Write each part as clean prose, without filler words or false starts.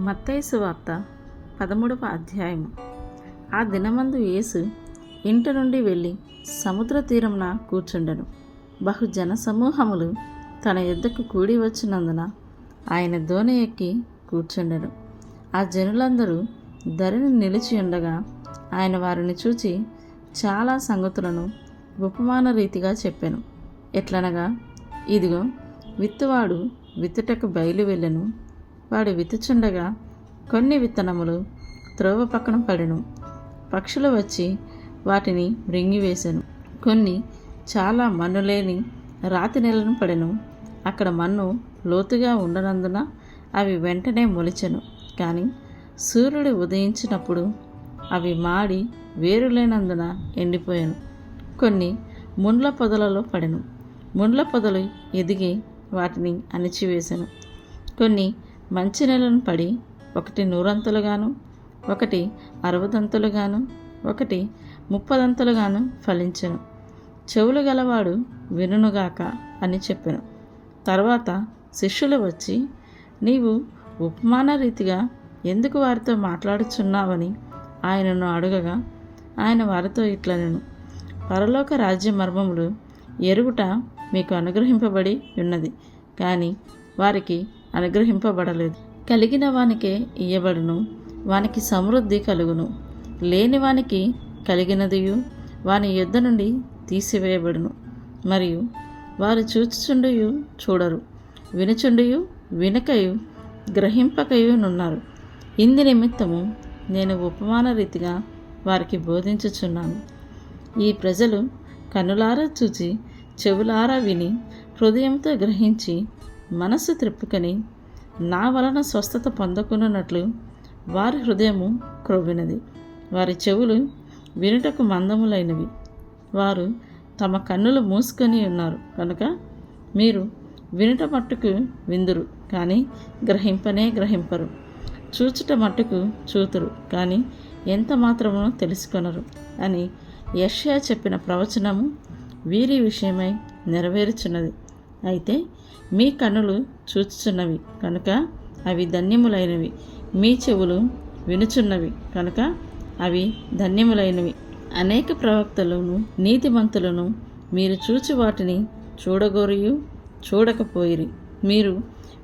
మత్తయి సువార్త 13వ అధ్యాయము. ఆ దినమందు యేసు ఇంటి నుండి వెళ్ళి సముద్ర తీరమున కూర్చుండెను. బహుజన సమూహములు తన యొద్దకు కూడి వచ్చినందున ఆయన దోణి ఎక్కి కూర్చుండెను. ఆ జనులందరూ ధరిని నిలిచి ఉండగా ఆయన వారిని చూచి చాలా సంగతులను ఉపమాన రీతిగా చెప్పెను. ఎట్లనగా, ఇదిగో, విత్తువాడు విత్తుటకు బయలు వెళ్ళెను. వాడు విత్తుచుండగా కొన్ని విత్తనములు త్రోవ పక్కన పడెను. పక్షులు వచ్చి వాటిని మృంగివేసెను. కొన్ని చాలా మన్ను లేని రాతి నేలను పడెను. అక్కడ మన్ను లోతుగా ఉండనందున అవి వెంటనే మొలిచెను. కానీ సూర్యుడు ఉదయించినప్పుడు అవి మాడి వేరు లేనందున ఎండిపోయాను. కొన్ని ముండ్ల పొదలలో పడెను. ముండ్ల పొదలు ఎదిగి వాటిని అణిచివేసెను. కొన్ని మంచి నెలను పడి ఒకటి 100 ఒకటి 60 ఒకటి 30 ఫలించెను. చెవులు గలవాడు వినుగాక అని చెప్పెను. తర్వాత శిష్యులు వచ్చి, నీవు ఉపమాన రీతిగా ఎందుకు వారితో మాట్లాడుచున్నావని ఆయనను అడగగా, ఆయన వారితో ఇట్లనెను, పరలోక రాజ్య మర్మములు ఎరుగుట మీకు అనుగ్రహింపబడి ఉన్నది, కానీ వారికి అనుగ్రహింపబడలేదు. కలిగిన వానికే ఇయ్యబడును, వానికి సమృద్ధి కలుగును. లేని వానికి కలిగినదియు వాని యొద్ద నుండి తీసివేయబడును. మరియు వారు చూచుచుండియు చూడరు, వినుచుండియు వినకయు గ్రహింపకయు నున్నారు. ఇందు నిమిత్తము నేను ఉపమాన రీతిగా వారికి బోధించుచున్నాను. ఈ ప్రజలు కన్నులారా చూచి, చెవులారా విని, హృదయంతో గ్రహించి, మనస్సు త్రిప్పుకొని నా వలన స్వస్థత పొందకున్నట్లు వారి హృదయము క్రొవ్వినది, వారి చెవులు వినుటకు మందములైనవి, వారు తమ కన్నులు మూసుకొని ఉన్నారు కనుక మీరు వినుట మట్టుకు విందురు, కానీ గ్రహింపరు, చూచుట మట్టుకు చూతురు, కానీ ఎంత మాత్రమునో తెలుసుకొనరు అని యెషయా చెప్పిన ప్రవచనము వీరి విషయమై నెరవేరుచున్నది. అయితే మీ కన్నులు చూచుచున్నవి కనుక అవి ధన్యములైనవి, మీ చెవులు వినుచున్నవి కనుక అవి ధన్యములైనవి. అనేక ప్రవక్తలను నీతిమంతులను మీరు చూచి వాటిని చూడగోరియు చూడకపోయిరి, మీరు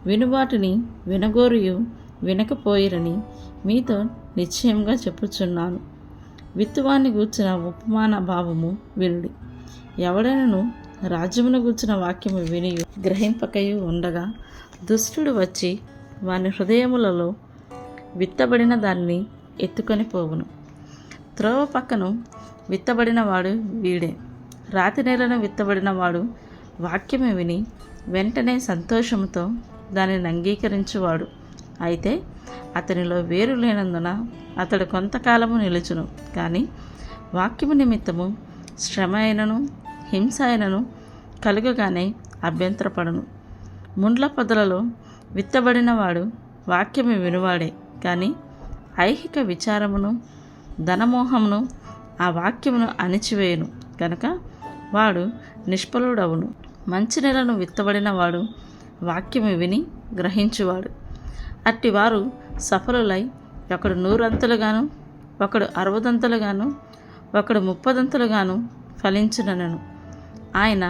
వినువాటిని వినగోరియు వినకపోయిరని మీతో నిశ్చయంగా చెప్పుచున్నాను. విత్తువాన్ని గూర్చిన ఉపమాన భావము వినుడి. ఎవడైనను రాజ్యమును గూర్చిన వాక్యము విని గ్రహింపకయు ఉండగా దుష్టుడు వచ్చి వాని హృదయములలో విత్తబడిన దాన్ని ఎత్తుకొని పోవును. త్రోవ పక్కను విత్తబడిన వాడు వీడే. రాతి నేలను విత్తబడిన వాడు వాక్యము విని వెంటనే సంతోషంతో దానిని అంగీకరించువాడు. అయితే అతనిలో వేరు లేనందున అతడు కొంతకాలము నిలుచును, కానీ వాక్యము నిమిత్తము శ్రమ అయినను హింస అయినను కలుగగానే అభ్యంతరపడను. ముండ్ల పొదలలో విత్తబడిన వాడు వాక్యము వినువాడే, కానీ ఐహిక విచారమును ధనమోహమును ఆ వాక్యమును అణిచివేయును కనుక వాడు నిష్ఫలుడవును. మంచి నెలను విత్తబడిన వాడు వాక్యము విని గ్రహించువాడు. అట్టివారు సఫలులై ఒకడు 100 ఒకడు 60 ఒకడు 30 ఫలించునను. ఆయన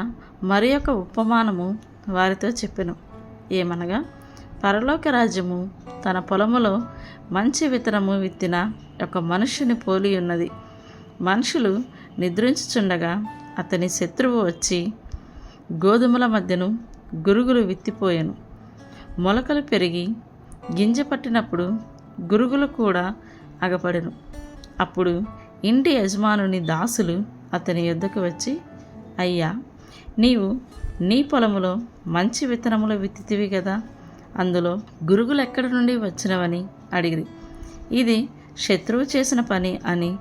మరి ఒక ఉపమానము వారితో చెప్పెను. ఏమనగా, పరలోక రాజ్యము తన పొలములో మంచి విత్తనము విత్తిన ఒక మనుష్యుని పోలి ఉన్నది. మనుషులు నిద్రించుచుండగా అతని శత్రువు వచ్చి గోధుమల మధ్యను గురుగులు విత్తిపోయెను. మొలకలు పెరిగి గింజ పట్టినప్పుడు గురుగులు కూడా అగపడెను. అప్పుడు ఇంటి యజమానుని దాసులు అతని యొద్దకు వచ్చి, అయ్యా, నీవు నీ పొలములో మంచి విత్తనములు విత్తితివి కదా, అందులో గురుగులు ఎక్కడి నుండి వచ్చినవని అడిగిరి. ఇది శత్రువు చేసిన పని అని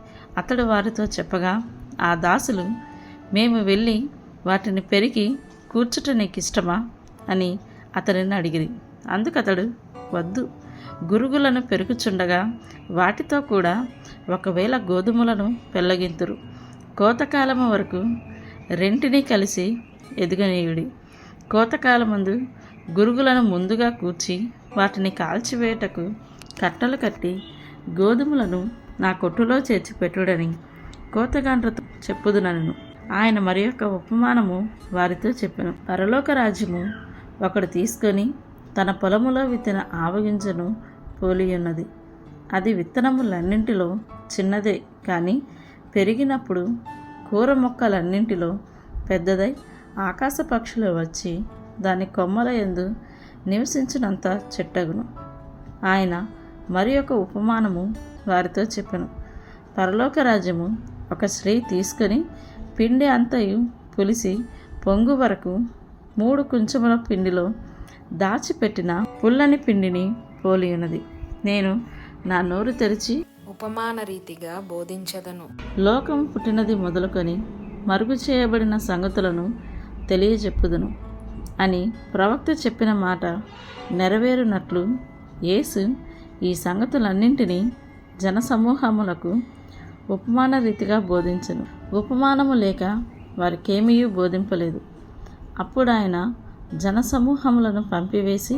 అతడు వారితో చెప్పగా, ఆ దాసులు, మేము వెళ్ళి వాటిని పెరిగి కూర్చుట నీకు ఇష్టమా అని అతనిని అడిగిరి. అందుకతడు, వద్దు, గురుగులను పెరుగుచుండగా వాటితో కూడా ఒకవేళ గోధుమలను పెళ్ళగింతురు, కోతకాలము వరకు రెంటిని కలిసి ఎదుగనీయుడి. కోతకాలమందు గురుగులను ముందుగా కూర్చి వాటిని కాల్చివేయటకు కట్టలు కట్టి గోధుమలను నా కొట్టులో చేర్చి పెట్టుడని కోతగాండ్రతో చెప్పుదునను. ఆయన మరి యొక్క ఉపమానము వారితో చెప్పెను. పరలోక రాజ్యము ఒకడు తీసుకొని తన పొలములో విత్తిన ఆవగింజను పోలియున్నది. అది విత్తనములన్నింటిలో చిన్నదే, కానీ పెరిగినప్పుడు కూర మొక్కలన్నింటిలో పెద్దదై ఆకాశ పక్షులు వచ్చి దాని కొమ్మల యందు నివసించినంత చెట్టగును. ఆయన మరి ఒక ఉపమానము వారితో చెప్పెను. పరలోక రాజ్యము ఒక స్త్రీ తీసుకొని పిండి అంతయు పులిసి పొంగు వరకు 3 కుంచముల పిండిలో దాచిపెట్టిన పుల్లని పిండిని పోలియున్నది. నేను నా నోరు తెరిచి ఉపమాన రీతిగా బోధించదను. లోకం పుట్టినది మొదలుకొని మరుగు చేయబడిన సంగతులను తెలియజెప్పుదును అని ప్రవక్త చెప్పిన మాట నెరవేరునట్లు యేసు ఈ సంగతులన్నింటినీ జనసమూహములకు ఉపమాన రీతిగా బోధించెను. ఉపమానము లేక వారికేమీ బోధింపలేదు. అప్పుడు ఆయన జనసమూహములను పంపివేసి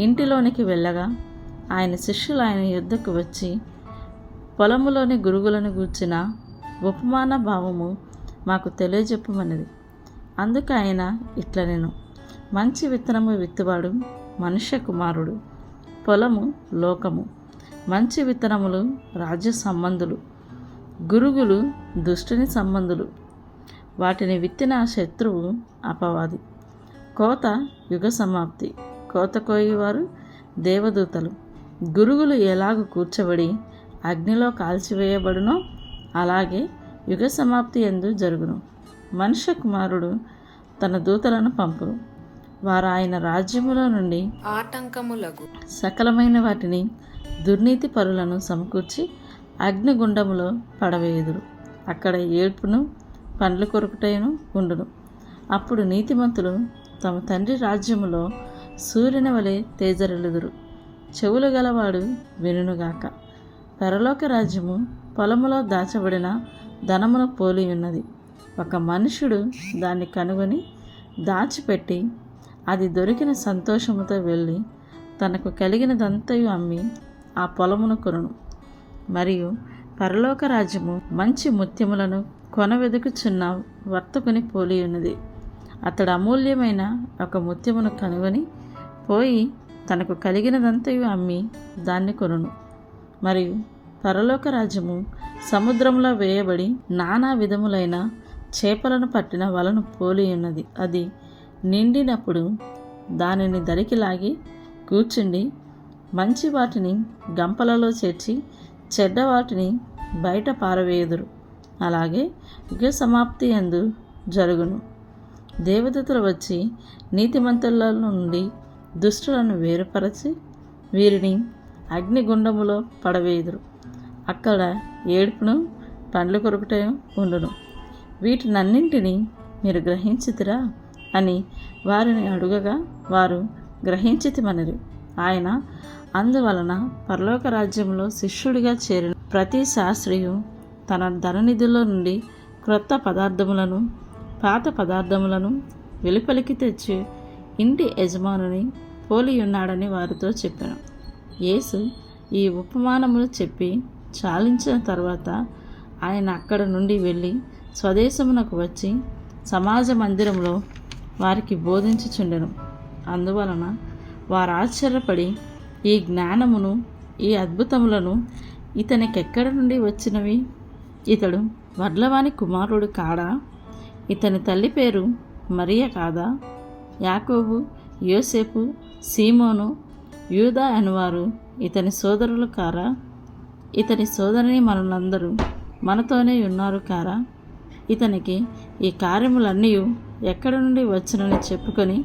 ఇంటిలోనికి వెళ్ళగా ఆయన శిష్యులు ఆయన యుద్ధకు వచ్చి పొలములోని గురుగులను గూర్చిన ఉపమాన భావము మాకు తెలియజెప్పమన్నది. అందుకు ఆయన ఇట్లనెను. మంచి విత్తనము విత్తువాడు మనుష్య కుమారుడు. పొలము లోకము. మంచి విత్తనములు రాజ్య సంబంధులు, గురుగులు దుష్టుని సంబంధులు. వాటిని విత్తిన శత్రువు అపవాది. కోత యుగ సమాప్తి. కోత కోయివారు దేవదూతలు. గురుగులు ఎలాగూ కూర్చబడి అగ్నిలో కాల్చివేయబడునో అలాగే యుగ సమాప్తి యందు జరుగును. మనుష్య కుమారుడు తన దూతలను పంపును. వారు ఆయన రాజ్యములో నుండి ఆటంకములకు సకలమైన వాటిని దుర్నీతి పరులను సమకూర్చి అగ్నిగుండములో పడవేయుదురు. అక్కడ ఏడ్పును పండ్లు కొరుకుటయును ఉండును. అప్పుడు నీతిమంతులు తమ తండ్రి రాజ్యములో సూర్యుని వలె తేజరిల్లుదురు. చెవులు గలవాడు వినుగాక. పరలోక రాజ్యము పొలములో దాచబడిన ధనమును పోలి ఉన్నది. ఒక మనుషుడు దాన్ని కనుగొని దాచిపెట్టి అది దొరికిన సంతోషముతో వెళ్ళి తనకు కలిగినదంతయు అమ్మి ఆ పొలమును కొనును. మరియు పరలోక రాజ్యము మంచి ముత్యములను కొనవెదుకుచున్న వర్తకుని పోలి ఉన్నది. అతడు అమూల్యమైన ఒక ముత్యమును కనుగొని పోయి తనకు కలిగినదంతయు అమ్మి దాన్ని కొనును. మరియు పరలోక రాజ్యము సముద్రంలో వేయబడి నానా విధములైన చేపలను పట్టిన వలను పోలి ఉన్నది. అది నిండినప్పుడు దానిని దరికి లాగి కూర్చుండి మంచి వాటిని గంపలలో చేర్చి చెడ్డ వాటిని బయట పారవేయుదురు. అలాగే యుగ సమాప్తి యందు జరుగును. దేవదూతలు వచ్చి నీతిమంతుల నుండి దుష్టులను వేరుపరచి వీరిని అగ్నిగుండములో పడవేయుదురు. అక్కడ ఏడుపును పండ్లు కొరుకుటయు ఉండును. వీటినన్నింటినీ మీరు గ్రహించితిరా అని వారిని అడుగగా వారు గ్రహించితిమనిరి. ఆయన అందువలన పరలోక రాజ్యంలో శిష్యుడిగా చేరిన ప్రతి శాస్త్రియు తన ధననిధిలో నుండి క్రొత్త పదార్థములను పాత పదార్థములను వెలుపలికి తెచ్చి ఇంటి యజమానుని పోలి ఉన్నాడని వారితో చెప్పాను. యేసు ఈ ఉపమానములు చెప్పి చాలించిన తర్వాత ఆయన అక్కడ నుండి వెళ్ళి స్వదేశమునకు వచ్చి సమాజ మందిరంలో వారికి బోధించుచుండెను. అందువలన వారు ఆశ్చర్యపడి ఈ జ్ఞానమును ఈ అద్భుతములను ఇతనికెక్కడ నుండి వచ్చినవి? ఇతడు వడ్లవాని కుమారుడు కాడా? ఇతని తల్లి పేరు మరియ కాదా? యాకోబు, యోసేపు, సీమోను, యూదా అనువారు ఇతని సోదరులు కారా? ఇతని సోదరిని మనందరూ మనతోనే ఉన్నారు కారా? ఇతనికి ఈ కార్యములన్నీ ఎక్కడి నుండి వచ్చునని చెప్పుకొని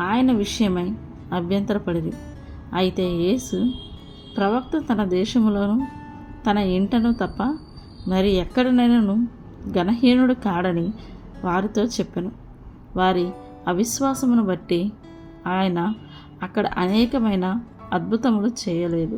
ఆయన విషయమై అభ్యంతరపడిరి. అయితే యేసు ప్రవక్త తన దేశములోను తన ఇంటను తప్ప మరి ఎక్కడనైనాను ఘనహీనుడు కాడని వారితో చెప్పెను. వారి అవిశ్వాసమును బట్టి ఆయన అక్కడ అనేకమైన అద్భుతములు చేయలేదు.